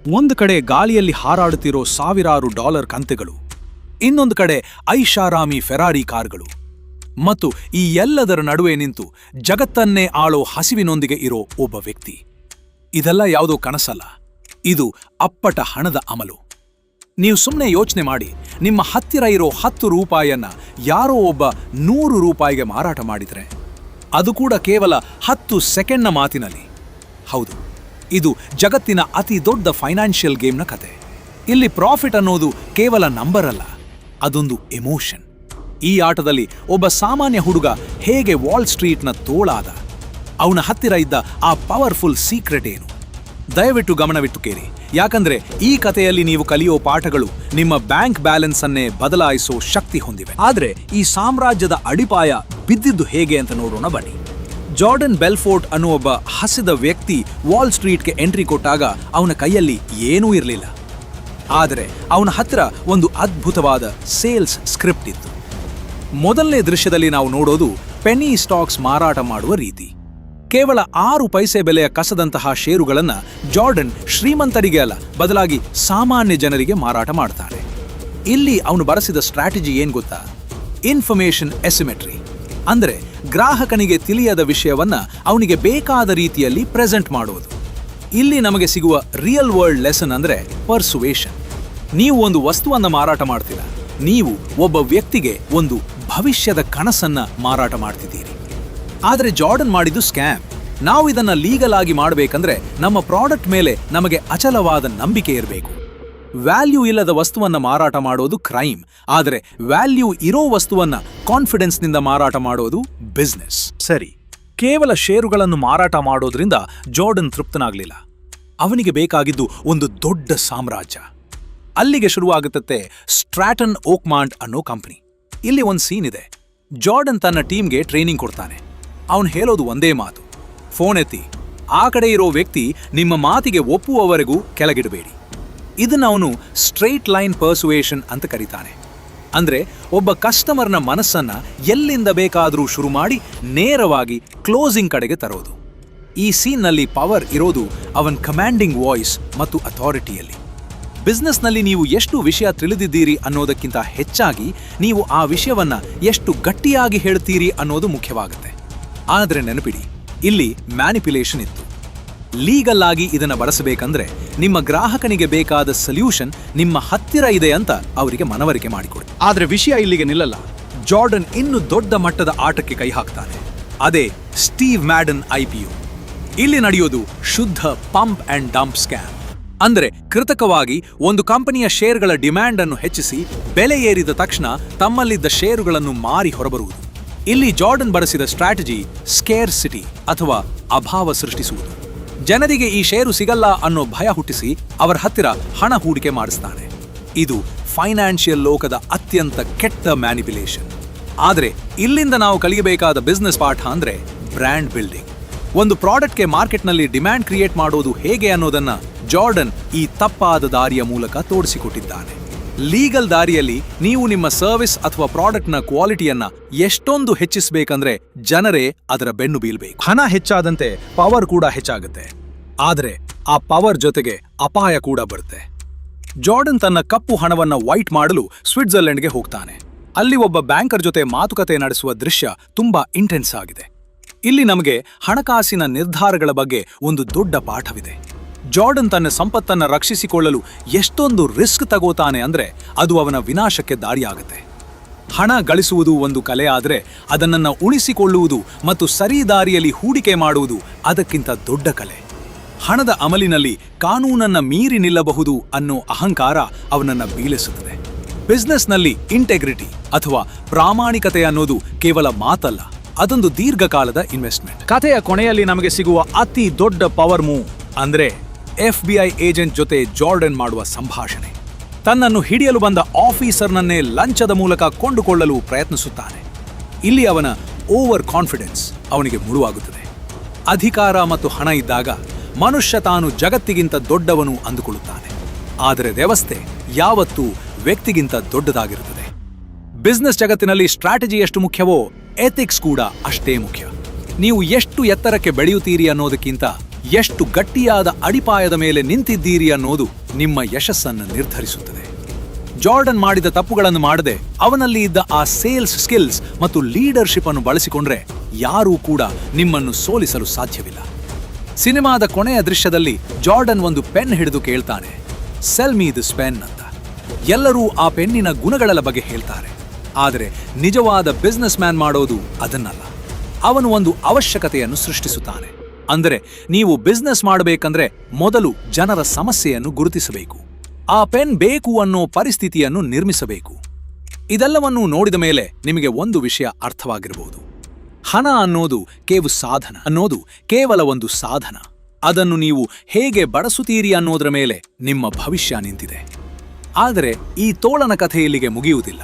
ಒಂದು ಕಡೆ ಗಾಳಿಯಲ್ಲಿ ಹಾರಾಡುತ್ತಿರೋ ಸಾವಿರಾರು ಡಾಲರ್ ಕಂತೆಗಳು, ಇನ್ನೊಂದು ಕಡೆ ಐಷಾರಾಮಿ ಫೆರಾರಿ ಕಾರ್ಗಳು, ಮತ್ತು ಈ ಎಲ್ಲದರ ನಡುವೆ ನಿಂತು ಜಗತ್ತನ್ನೇ ಆಳೋ ಹಸಿವಿನೊಂದಿಗೆ ಇರೋ ಒಬ್ಬ ವ್ಯಕ್ತಿ. ಇದೆಲ್ಲ ಯಾವುದೋ ಕನಸಲ್ಲ, ಇದು ಅಪ್ಪಟ ಹಣದ ಅಮಲು. ನೀವು ಸುಮ್ಮನೆ ಯೋಚನೆ ಮಾಡಿ, ನಿಮ್ಮ ಹತ್ತಿರ ಇರೋ 10 ರೂಪಾಯಿಯನ್ನ ಯಾರೋ ಒಬ್ಬ 100 ರೂಪಾಯಿಗೆ ಮಾರಾಟ ಮಾಡಿದರೆ, ಅದು ಕೂಡ ಕೇವಲ 10 ಸೆಕೆಂಡ್ನ ಮಾತಿನಲ್ಲಿ. ಹೌದು, ಇದು ಜಗತ್ತಿನ ಅತಿ ದೊಡ್ಡ ಫೈನಾನ್ಷಿಯಲ್ ಗೇಮ್ನ ಕತೆ. ಇಲ್ಲಿ ಪ್ರಾಫಿಟ್ ಅನ್ನೋದು ಕೇವಲ ನಂಬರ್ ಅಲ್ಲ, ಅದೊಂದು ಎಮೋಷನ್. ಈ ಆಟದಲ್ಲಿ ಒಬ್ಬ ಸಾಮಾನ್ಯ ಹುಡುಗ ಹೇಗೆ ವಾಲ್ ಸ್ಟ್ರೀಟ್ನ ತೋಳಾದ, ಅವನ ಹತ್ತಿರ ಇದ್ದ ಆ ಪವರ್ಫುಲ್ ಸೀಕ್ರೆಟ್ ಏನು? ದಯವಿಟ್ಟು ಗಮನವಿಟ್ಟು ಕೇಳಿ, ಯಾಕಂದ್ರೆ ಈ ಕಥೆಯಲ್ಲಿ ನೀವು ಕಲಿಯೋ ಪಾಠಗಳು ನಿಮ್ಮ ಬ್ಯಾಂಕ್ ಬ್ಯಾಲೆನ್ಸ್ ಅನ್ನೇ ಬದಲಾಯಿಸೋ ಶಕ್ತಿ ಹೊಂದಿವೆ. ಆದ್ರೆ ಈ ಸಾಮ್ರಾಜ್ಯದ ಅಡಿಪಾಯ ಬಿದ್ದಿದ್ದು ಹೇಗೆ ಅಂತ ನೋಡೋಣ ಬನ್ನಿ. ಜಾರ್ಡನ್ ಬೆಲ್ಫೋರ್ಟ್ ಅನ್ನೋ ಒಬ್ಬ ಹಸಿದ ವ್ಯಕ್ತಿ ವಾಲ್ ಸ್ಟ್ರೀಟ್ಗೆ ಎಂಟ್ರಿ ಕೊಟ್ಟಾಗ ಅವನ ಕೈಯಲ್ಲಿ ಏನೂ ಇರಲಿಲ್ಲ. ಆದರೆ ಅವನ ಹತ್ತಿರ ಒಂದು ಅದ್ಭುತವಾದ ಸೇಲ್ಸ್ ಸ್ಕ್ರಿಪ್ಟ್ ಇತ್ತು. ಮೊದಲನೇ ದೃಶ್ಯದಲ್ಲಿ ನಾವು ನೋಡೋದು ಪೆನ್ನಿ ಸ್ಟಾಕ್ಸ್ ಮಾರಾಟ ಮಾಡುವ ರೀತಿ. ಕೇವಲ 6 ಪೈಸೆ ಬೆಲೆಯ ಕಸದಂತಹ ಷೇರುಗಳನ್ನ ಜಾರ್ಡನ್ ಶ್ರೀಮಂತರಿಗೆ ಅಲ್ಲ, ಬದಲಾಗಿ ಸಾಮಾನ್ಯ ಜನರಿಗೆ ಮಾರಾಟ ಮಾಡ್ತಾನೆ. ಇಲ್ಲಿ ಅವನು ಬಳಸಿದ ಸ್ಟ್ರಾಟಜಿ ಏನ್ ಗೊತ್ತಾ? Information asymmetry. ಅಂದ್ರೆ ಗ್ರಾಹಕನಿಗೆ ತಿಳಿಯದ ವಿಷಯವನ್ನ ಅವನಿಗೆ ಬೇಕಾದ ರೀತಿಯಲ್ಲಿ ಪ್ರೆಸೆಂಟ್ ಮಾಡೋದು. ಇಲ್ಲಿ ನಮಗೆ ಸಿಗುವ ರಿಯಲ್ ವರ್ಲ್ಡ್ ಲೆಸನ್ ಅಂದ್ರೆ ಪರ್ಸುವೇಷನ್. ನೀವು ಒಂದು ವಸ್ತುವನ್ನ ಮಾರಾಟ ಮಾಡ್ತೀರಾ, ನೀವು ಒಬ್ಬ ವ್ಯಕ್ತಿಗೆ ಒಂದು ಭವಿಷ್ಯದ ಕನಸನ್ನ ಮಾರಾಟ ಮಾಡ್ತಿದ್ದೀರಿ. ಆದರೆ ಜಾರ್ಡನ್ ಮಾಡಿದ್ದು ಸ್ಕ್ಯಾಮ್. ನಾವು ಇದನ್ನ ಲೀಗಲ್ ಆಗಿ ಮಾಡಬೇಕಂದ್ರೆ ನಮ್ಮ ಪ್ರಾಡಕ್ಟ್ ಮೇಲೆ ನಮಗೆ ಅಚಲವಾದ ನಂಬಿಕೆ ಇರಬೇಕು. ವ್ಯಾಲ್ಯೂ ಇಲ್ಲದ ವಸ್ತುವನ್ನ ಮಾರಾಟ ಮಾಡೋದು ಕ್ರೈಮ್, ಆದರೆ ವ್ಯಾಲ್ಯೂ ಇರೋ ವಸ್ತುವನ್ನ ಕಾನ್ಫಿಡೆನ್ಸ್ನಿಂದ ಮಾರಾಟ ಮಾಡೋದು ಬಿಸ್ನೆಸ್. ಸರಿ, ಕೇವಲ ಷೇರುಗಳನ್ನು ಮಾರಾಟ ಮಾಡೋದ್ರಿಂದ ಜಾರ್ಡನ್ ತೃಪ್ತನಾಗ್ಲಿಲ್ಲ. ಅವನಿಗೆ ಬೇಕಾಗಿದ್ದು ಒಂದು ದೊಡ್ಡ ಸಾಮ್ರಾಜ್ಯ. ಅಲ್ಲಿಗೆ ಶುರುವಾಗುತ್ತದೆ ಸ್ಟ್ರಾಟನ್ ಓಕ್ಮಾಂಡ್ ಅನ್ನೋ ಕಂಪನಿ. ಇಲ್ಲಿ ಒಂದು ಸೀನ್ ಇದೆ. ಜಾರ್ಡನ್ ತನ್ನ ಟೀಮ್ಗೆ ಟ್ರೈನಿಂಗ್ ಕೊಡ್ತಾನೆ. ಅವನು ಹೇಳೋದು ಒಂದೇ ಮಾತು: ಫೋನ್ ಎತ್ತಿ, ಆ ಕಡೆ ಇರೋ ವ್ಯಕ್ತಿ ನಿಮ್ಮ ಮಾತಿಗೆ ಒಪ್ಪುವವರೆಗೂ ಕೆಳಗಿಡಬೇಡಿ. ಇದನ್ನ ಅವನು ಸ್ಟ್ರೈಟ್ ಲೈನ್ ಪರ್ಸುವೇಷನ್ ಅಂತ ಕರೀತಾನೆ. ಅಂದ್ರೆ ಒಬ್ಬ ಕಸ್ಟಮರ್ನ ಮನಸ್ಸನ್ನ ಎಲ್ಲಿಂದ ಬೇಕಾದರೂ ಶುರು ಮಾಡಿ ನೇರವಾಗಿ ಕ್ಲೋಸಿಂಗ್ ಕಡೆಗೆ ತರೋದು. ಈ ಸೀನ್ನಲ್ಲಿ ಪವರ್ ಇರೋದು ಅವನ್ ಕಮಾಂಡಿಂಗ್ ವಾಯ್ಸ್ ಮತ್ತು ಅಥಾರಿಟಿಯಲ್ಲಿ. ಬಿಸ್ನೆಸ್ನಲ್ಲಿ ನೀವು ಎಷ್ಟು ವಿಷಯ ತಿಳಿದಿದ್ದೀರಿ ಅನ್ನೋದಕ್ಕಿಂತ ಹೆಚ್ಚಾಗಿ ನೀವು ಆ ವಿಷಯವನ್ನ ಎಷ್ಟು ಗಟ್ಟಿಯಾಗಿ ಹೇಳ್ತೀರಿ ಅನ್ನೋದು ಮುಖ್ಯವಾಗುತ್ತೆ. ಆದರೆ ನೆನಪಿಡಿ, ಇಲ್ಲಿ ಮ್ಯಾನಿಪ್ಯುಲೇಷನ್ ಇತ್ತು. ಲೀಗಲ್ ಆಗಿ ಇದನ್ನ ಬಳಸಬೇಕಂದ್ರೆ ನಿಮ್ಮ ಗ್ರಾಹಕನಿಗೆ ಬೇಕಾದ ಸೊಲ್ಯೂಷನ್ ನಿಮ್ಮ ಹತ್ತಿರ ಇದೆ ಅಂತ ಅವರಿಗೆ ಮನವರಿಕೆ ಮಾಡಿಕೊಡಿ. ಆದ್ರೆ ವಿಷಯ ಇಲ್ಲಿಗೆ ನಿಲ್ಲಲ್ಲ. ಜಾರ್ಡನ್ ಇನ್ನು ದೊಡ್ಡ ಮಟ್ಟದ ಆಟಕ್ಕೆ ಕೈ ಹಾಕ್ತಾನೆ. ಅದೇ ಸ್ಟೀವ್ ಮ್ಯಾಡನ್ IPO. ಇಲ್ಲಿ ನಡೆಯೋದು ಶುದ್ಧ ಪಂಪ್ ಅಂಡ್ ಡಂಪ್ ಸ್ಕ್ಯಾಮ್. ಅಂದ್ರೆ ಕೃತಕವಾಗಿ ಒಂದು ಕಂಪನಿಯ ಷೇರುಗಳ ಡಿಮ್ಯಾಂಡ್ ಅನ್ನು ಹೆಚ್ಚಿಸಿ ಬೆಲೆ ಏರಿದ ತಕ್ಷಣ ತಮ್ಮಲ್ಲಿದ್ದ ಷೇರುಗಳನ್ನು ಮಾರಿ ಹೊರಬರುವುದು. ಇಲ್ಲಿ ಜಾರ್ಡನ್ ಬಳಸಿದ ಸ್ಟ್ರಾಟಜಿ ಸ್ಕೇರ್ಸಿಟಿ ಅಥವಾ ಅಭಾವ ಸೃಷ್ಟಿಸುವುದು. ಜನರಿಗೆ ಈ ಷೇರು ಸಿಗಲ್ಲ ಅನ್ನೋ ಭಯ ಹುಟ್ಟಿಸಿ ಅವರ ಹತ್ತಿರ ಹಣ ಹೂಡಿಕೆ ಮಾಡಿಸ್ತಾನೆ. ಇದು ಫೈನಾನ್ಷಿಯಲ್ ಲೋಕದ ಅತ್ಯಂತ ಕೆಟ್ಟ ಮ್ಯಾನಿಪ್ಯುಲೇಷನ್. ಆದರೆ ಇಲ್ಲಿಂದ ನಾವು ಕಲಿಯಬೇಕಾದ ಬಿಸ್ನೆಸ್ ಪಾಠ ಅಂದ್ರೆ ಬ್ರ್ಯಾಂಡ್ ಬಿಲ್ಡಿಂಗ್. ಒಂದು ಪ್ರಾಡಕ್ಟ್ಗೆ ಮಾರ್ಕೆಟ್ನಲ್ಲಿ ಡಿಮ್ಯಾಂಡ್ ಕ್ರಿಯೇಟ್ ಮಾಡೋದು ಹೇಗೆ ಅನ್ನೋದನ್ನ ಜಾರ್ಡನ್ ಈ ತಪ್ಪಾದ ದಾರಿಯ ಮೂಲಕ ತೋರಿಸಿಕೊಟ್ಟಿದ್ದಾನೆ. ಲೀಗಲ್ ದಾರಿಯಲ್ಲಿ ನೀವು ನಿಮ್ಮ ಸರ್ವಿಸ್ ಅಥವಾ ಪ್ರಾಡಕ್ಟ್ನ ಕ್ವಾಲಿಟಿಯನ್ನ ಎಷ್ಟೊಂದು ಹೆಚ್ಚಿಸಬೇಕಂದ್ರೆ ಜನರೇ ಅದರ ಬೆನ್ನು ಬೀಳ್ಬೇಕು. ಹಣ ಹೆಚ್ಚಾದಂತೆ ಪವರ್ ಕೂಡ ಹೆಚ್ಚಾಗುತ್ತೆ. ಆದರೆ ಆ ಪವರ್ ಜೊತೆಗೆ ಅಪಾಯ ಕೂಡ ಬರುತ್ತೆ. ಜಾರ್ಡನ್ ತನ್ನ ಕಪ್ಪು ಹಣವನ್ನ ವೈಟ್ ಮಾಡಲು ಸ್ವಿಟ್ಜರ್ಲೆಂಡ್ಗೆ ಹೋಗ್ತಾನೆ. ಅಲ್ಲಿ ಒಬ್ಬ ಬ್ಯಾಂಕರ್ ಜೊತೆ ಮಾತುಕತೆ ನಡೆಸುವ ದೃಶ್ಯ ತುಂಬಾ ಇಂಟೆನ್ಸ್ ಆಗಿದೆ. ಇಲ್ಲಿ ನಮಗೆ ಹಣಕಾಸಿನ ನಿರ್ಧಾರಗಳ ಬಗ್ಗೆ ಒಂದು ದೊಡ್ಡ ಪಾಠವಿದೆ. ಜಾರ್ಡನ್ ತನ್ನ ಸಂಪತ್ತನ್ನ ರಕ್ಷಿಸಿಕೊಳ್ಳಲು ಎಷ್ಟೊಂದು ರಿಸ್ಕ್ ತಗೋತಾನೆ ಅಂದ್ರೆ ಅದು ಅವನ ವಿನಾಶಕ್ಕೆ ದಾರಿಯಾಗುತ್ತೆ. ಹಣ ಗಳಿಸುವುದು ಒಂದು ಕಲೆ, ಆದರೆ ಅದನ್ನ ಉಳಿಸಿಕೊಳ್ಳುವುದು ಮತ್ತು ಸರಿ ದಾರಿಯಲ್ಲಿ ಹೂಡಿಕೆ ಮಾಡುವುದು ಅದಕ್ಕಿಂತ ದೊಡ್ಡ ಕಲೆ. ಹಣದ ಅಮಲಿನಲ್ಲಿ ಕಾನೂನನ್ನ ಮೀರಿ ನಿಲ್ಲಬಹುದು ಅನ್ನೋ ಅಹಂಕಾರ ಅವನನ್ನ ಬೀಳಿಸುತ್ತದೆ. ಬಿಸ್ನೆಸ್ನಲ್ಲಿ ಇಂಟೆಗ್ರಿಟಿ ಅಥವಾ ಪ್ರಾಮಾಣಿಕತೆ ಅನ್ನೋದು ಕೇವಲ ಮಾತಲ್ಲ, ಅದೊಂದು ದೀರ್ಘಕಾಲದ ಇನ್ವೆಸ್ಟ್ಮೆಂಟ್. ಕಥೆಯ ಕೊನೆಯಲ್ಲಿ ನಮಗೆ ಸಿಗುವ ಅತಿ ದೊಡ್ಡ ಪವರ್ ಮೂವ್ ಅಂದ್ರೆ FBI ಏಜೆಂಟ್ ಜೊತೆ ಜಾರ್ಡನ್ ಮಾಡುವ ಸಂಭಾಷಣೆ. ತನ್ನನ್ನು ಹಿಡಿಯಲು ಬಂದ ಆಫೀಸರ್ನನ್ನೇ ಲಂಚದ ಮೂಲಕ ಕೊಂಡುಕೊಳ್ಳಲು ಪ್ರಯತ್ನಿಸುತ್ತಾನೆ. ಇಲ್ಲಿ ಅವನ ಓವರ್ ಕಾನ್ಫಿಡೆನ್ಸ್ ಅವನಿಗೆ ಮುಳುವಾಗುತ್ತದೆ. ಅಧಿಕಾರ ಮತ್ತು ಹಣ ಇದ್ದಾಗ ಮನುಷ್ಯ ತಾನು ಜಗತ್ತಿಗಿಂತ ದೊಡ್ಡವನು ಅಂದುಕೊಳ್ಳುತ್ತಾನೆ. ಆದರೆ ವ್ಯವಸ್ಥೆ ಯಾವತ್ತೂ ವ್ಯಕ್ತಿಗಿಂತ ದೊಡ್ಡದಾಗಿರುತ್ತದೆ. ಬಿಸ್ನೆಸ್ ಜಗತ್ತಿನಲ್ಲಿ ಸ್ಟ್ರಾಟಜಿ ಎಷ್ಟು ಮುಖ್ಯವೋ ಎಥಿಕ್ಸ್ ಕೂಡ ಅಷ್ಟೇ ಮುಖ್ಯ. ನೀವು ಎಷ್ಟು ಎತ್ತರಕ್ಕೆ ಬೆಳೆಯುತ್ತೀರಿ ಅನ್ನೋದಕ್ಕಿಂತ ಎಷ್ಟು ಗಟ್ಟಿಯಾದ ಅಡಿಪಾಯದ ಮೇಲೆ ನಿಂತಿದ್ದೀರಿ ಅನ್ನೋದು ನಿಮ್ಮ ಯಶಸ್ಸನ್ನು ನಿರ್ಧರಿಸುತ್ತದೆ. ಜಾರ್ಡನ್ ಮಾಡಿದ ತಪ್ಪುಗಳನ್ನು ಮಾಡದೆ ಅವನಲ್ಲಿ ಇದ್ದ ಆ ಸೇಲ್ಸ್ ಸ್ಕಿಲ್ಸ್ ಮತ್ತು ಲೀಡರ್ಶಿಪ್ ಅನ್ನು ಬಳಸಿಕೊಂಡ್ರೆ ಯಾರೂ ಕೂಡ ನಿಮ್ಮನ್ನು ಸೋಲಿಸಲು ಸಾಧ್ಯವಿಲ್ಲ. ಸಿನಿಮಾದ ಕೊನೆಯ ದೃಶ್ಯದಲ್ಲಿ ಜಾರ್ಡನ್ ಒಂದು ಪೆನ್ ಹಿಡಿದು ಕೇಳ್ತಾನೆ, ಸೆಲ್ ಮೀ ದಿಸ್ ಪೆನ್ ಅಂತ. ಎಲ್ಲರೂ ಆ ಪೆನ್ನಿನ ಗುಣಗಳ ಬಗ್ಗೆ ಹೇಳ್ತಾರೆ, ಆದರೆ ನಿಜವಾದ ಬಿಸ್ನೆಸ್ ಮ್ಯಾನ್ ಮಾಡೋದು ಅದನ್ನಲ್ಲ. ಅವನು ಒಂದು ಅವಶ್ಯಕತೆಯನ್ನು ಸೃಷ್ಟಿಸುತ್ತಾನೆ. ಅಂದರೆ ನೀವು ಬಿಸ್ನೆಸ್ ಮಾಡಬೇಕಂದ್ರೆ ಮೊದಲು ಜನರ ಸಮಸ್ಯೆಯನ್ನು ಗುರುತಿಸಬೇಕು, ಆ ಪೆನ್ ಬೇಕು ಅನ್ನೋ ಪರಿಸ್ಥಿತಿಯನ್ನು ನಿರ್ಮಿಸಬೇಕು. ಇದೆಲ್ಲವನ್ನೂ ನೋಡಿದ ಮೇಲೆ ನಿಮಗೆ ಒಂದು ವಿಷಯ ಅರ್ಥವಾಗಿರಬಹುದು. ಹಣ ಅನ್ನೋದು ಕೇವಲ ಒಂದು ಸಾಧನ. ಅದನ್ನು ನೀವು ಹೇಗೆ ಬಳಸುತ್ತೀರಿ ಅನ್ನೋದರ ಮೇಲೆ ನಿಮ್ಮ ಭವಿಷ್ಯ ನಿಂತಿದೆ. ಆದರೆ ಈ ತೋಳನ ಕಥೆ ಇಲ್ಲಿಗೆ ಮುಗಿಯುವುದಿಲ್ಲ.